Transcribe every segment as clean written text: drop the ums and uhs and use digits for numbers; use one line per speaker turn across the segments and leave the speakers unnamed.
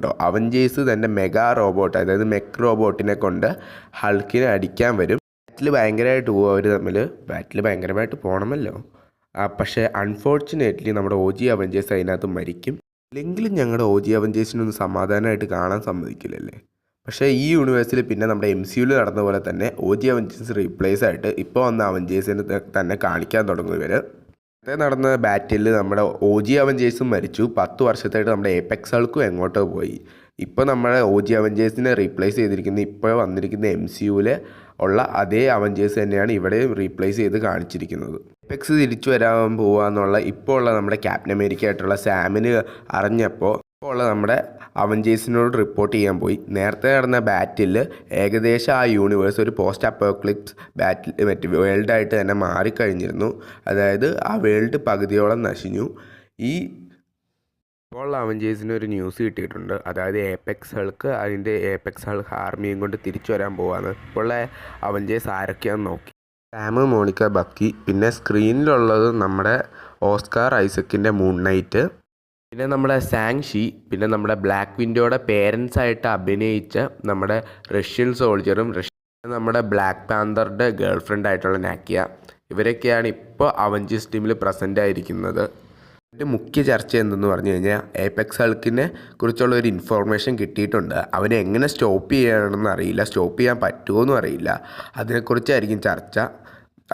ഉണ്ടോ, അവഞ്ചേഴ്സ് തന്നെ mega robot, അതായത് മെക് റോബോട്ടിനെ കൊണ്ട് ഹൾക്കിനെ അടിക്കാൻ വരും. ഭയങ്കരമായിട്ട് പോകും അവർ തമ്മിൽ. ഭയങ്കരമായിട്ട് പോകണമല്ലോ. പക്ഷേ അൺഫോർച്ചുനേറ്റ്ലി നമ്മുടെ ഒ ജി അവഞ്ചേഴ്സ് അതിനകത്ത് മരിക്കും. ഇല്ലെങ്കിലും ഞങ്ങളുടെ ഒ ജി അവഞ്ചേഴ്സിനൊന്നും സമാധാനമായിട്ട് കാണാൻ സമ്മതിക്കില്ലല്ലേ. പക്ഷേ ഈ യൂണിവേഴ്സിൽ പിന്നെ നമ്മുടെ MCUവിൽ നടന്ന പോലെ തന്നെ ഒ ജി അവഞ്ചേഴ്സ് റീപ്ലേസ് ആയിട്ട് ഇപ്പോൾ വന്ന അവഞ്ചേഴ്സിനെ തന്നെ കാണിക്കാൻ തുടങ്ങും ഇവർ. നേരത്തെ നടന്ന ബാറ്റിൽ നമ്മുടെ ഒ ജി അവഞ്ചേഴ്സും മരിച്ചു. 10 വർഷത്തായിട്ട് നമ്മുടെ ഏപെക്സ് ഹൾക്കും എങ്ങോട്ടോ പോയി. ഇപ്പോൾ നമ്മുടെ ഒ ജി അവഞ്ചേഴ്സിനെ റീപ്ലേസ് ചെയ്തിരിക്കുന്ന ഇപ്പോൾ വന്നിരിക്കുന്ന MCUവിൽ ഉള്ള അതേ അവഞ്ചേഴ്സ് തന്നെയാണ് ഇവിടെ റീപ്ലേസ് ചെയ്ത് കാണിച്ചിരിക്കുന്നത്. ഏപെക്സ് തിരിച്ചു വരാൻ പോവാന്നുള്ള ഇപ്പോൾ ഉള്ള നമ്മുടെ ക്യാപ്റ്റൻ അമേരിക്ക ആയിട്ടുള്ള സാമിന് അറിഞ്ഞപ്പോൾ ഇപ്പോൾ ഉള്ള നമ്മുടെ അവഞ്ചേഴ്സിനോട് റിപ്പോർട്ട് ചെയ്യാൻ പോയി. നേരത്തെ നടന്ന ബാറ്റിൽ ഏകദേശം ആ യൂണിവേഴ്സ് ഒരു പോസ്റ്റ് അപ്പോക്ലിപ്സ് ബാറ്റിൽ വേൾഡായിട്ട് തന്നെ മാറിക്കഴിഞ്ഞിരുന്നു. അതായത് ആ വേൾഡ് പകുതിയോളം നശിഞ്ഞു. ഇപ്പോൾ അവഞ്ചേഴ്സിന് ഒരു ന്യൂസ് കിട്ടിയിട്ടുണ്ട്. അതായത് ഏപെക്സ് ഹൾക്ക് അതിൻ്റെ ഏപെക്സ് ഹൾക്ക് ആർമിയും കൊണ്ട് തിരിച്ചു വരാൻ പോവാണ്. ഇപ്പോൾ അവഞ്ചേഴ്സ് ആരൊക്കെയാണെന്ന് നോക്കി. സാം, മോണിക്ക, ബക്കി, പിന്നെ സ്ക്രീനിലുള്ളത് നമ്മുടെ ഓസ്കാർ ഐസക്കിൻ്റെ മൂൺ നൈറ്റ്, പിന്നെ നമ്മുടെ സാങ് ഷി, പിന്നെ നമ്മുടെ ബ്ലാക്ക് വിൻഡോയുടെ പേരൻസായിട്ട് അഭിനയിച്ച നമ്മുടെ റഷ്യൻ സോൾജറും നമ്മുടെ ബ്ലാക്ക് പാന്തറുടെ ഗേൾ ഫ്രണ്ട് ആയിട്ടുള്ള നാക്കിയ. ഇവരൊക്കെയാണ് ഇപ്പോൾ അവഞ്ചേഴ്സ് ടീമിൽ പ്രസൻ്റ് ആയിരിക്കുന്നത്. ഇതിൻ്റെ മുഖ്യ ചർച്ച എന്തെന്ന് പറഞ്ഞു കഴിഞ്ഞാൽ ഏപെക്സ് ഹൾക്കിനെ കുറിച്ചുള്ള ഒരു ഇൻഫോർമേഷൻ കിട്ടിയിട്ടുണ്ട്. അവനെ എങ്ങനെ സ്റ്റോപ്പ് ചെയ്യണമെന്ന് അറിയില്ല, സ്റ്റോപ്പ് ചെയ്യാൻ പറ്റുമോയെന്നും അറിയില്ല. അതിനെക്കുറിച്ചായിരിക്കും ചർച്ച.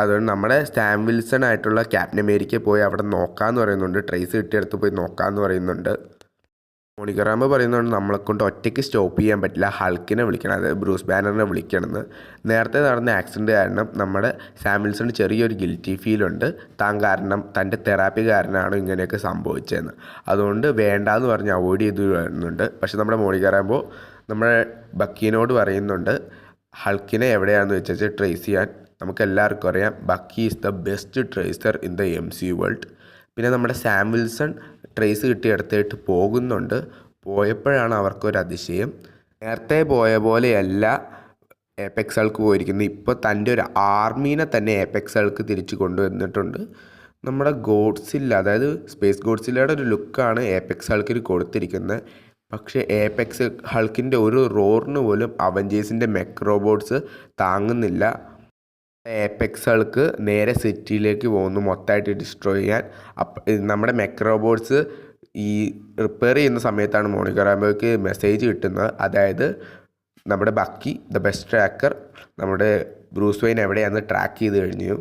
അതുകൊണ്ട് നമ്മുടെ സാം വിൽസൺ ആയിട്ടുള്ള ക്യാപ്റ്റൻ അമേരിക്ക പോയി അവിടെ നോക്കാമെന്ന് പറയുന്നുണ്ട്. ട്രേസ് കിട്ടിയെടുത്ത് പോയി നോക്കാമെന്ന് പറയുന്നുണ്ട്. മോണിക്ക റാംബോ പറയുന്നുണ്ട് നമ്മളെക്കൊണ്ട് ഒറ്റയ്ക്ക് സ്റ്റോപ്പ് ചെയ്യാൻ പറ്റില്ല, ഹൾക്കിനെ വിളിക്കണം, അതായത് ബ്രൂസ് ബാനറിനെ വിളിക്കണമെന്ന്. നേരത്തെ നടന്ന ആക്സിഡൻറ്റ് കാരണം നമ്മുടെ സാം വിൽസൺ ചെറിയൊരു ഗിൽറ്റി ഫീലുണ്ട്. തൻ്റെ തെറാപ്പി കാരണമാണ് ഇങ്ങനെയൊക്കെ സംഭവിച്ചതെന്ന്. അതുകൊണ്ട് വേണ്ടാന്ന് പറഞ്ഞ് അവോയ്ഡ് ചെയ്ത് വരുന്നുണ്ട്. പക്ഷേ നമ്മുടെ മോണിക്ക റാംബോ നമ്മുടെ ബക്കീനോട് പറയുന്നുണ്ട് ഹൾക്കിനെ എവിടെയാണെന്ന് വെച്ചാൽ ട്രേസ് ചെയ്യാൻ. നമുക്കെല്ലാവർക്കും അറിയാം Bucky is the best tracer in the MCU world. പിന്നെ നമ്മുടെ സാം വിൽസൺ ട്രേസ് കിട്ടിയെടുത്തിട്ട് പോകുന്നുണ്ട്. പോയപ്പോഴാണ് അവർക്കൊരു അതിശയം. നേരത്തെ പോയ പോലെയല്ല ഏപെക്സ് ഹൾക്ക് പോയിരിക്കുന്നത്. ഇപ്പോൾ തൻ്റെ ഒരു ആർമീനെ തന്നെ ഏപെക്സ് ഹൾക്ക് തിരിച്ചു കൊണ്ടുവന്നിട്ടുണ്ട്. നമ്മുടെ ഗോഡ്സില്ല, അതായത് സ്പേസ് ഗോഡ്സില്ലയുടെ ഒരു ലുക്കാണ് ഏപെക്സ് ഹൾക്കിന് കൊടുത്തിരിക്കുന്നത്. പക്ഷേ ഏപെക്സ് ഹൾക്കിൻ്റെ ഒരു റോറിന് പോലും അവഞ്ചേഴ്സിൻ്റെ മെക് റോബോട്ട്സ് താങ്ങുന്നില്ല. ഏപെക്സ് ഹൾക്ക് നേരെ സിറ്റിയിലേക്ക് പോകുന്നു മൊത്തമായിട്ട് ഡിസ്ട്രോയ് ചെയ്യാൻ. നമ്മുടെ മെക് റോബോട്ട്സ് ഈ റിപ്പയർ ചെയ്യുന്ന സമയത്താണ് മോണിക്ക റാംബോയ്ക്ക് മെസ്സേജ് കിട്ടുന്നത്. അതായത് നമ്മുടെ ബക്കി ദ ബെസ്റ്റ് ട്രാക്കർ നമ്മുടെ ബ്രൂസ് വെയിൻ എവിടെയാണെന്ന് ട്രാക്ക് ചെയ്ത് കഴിഞ്ഞു.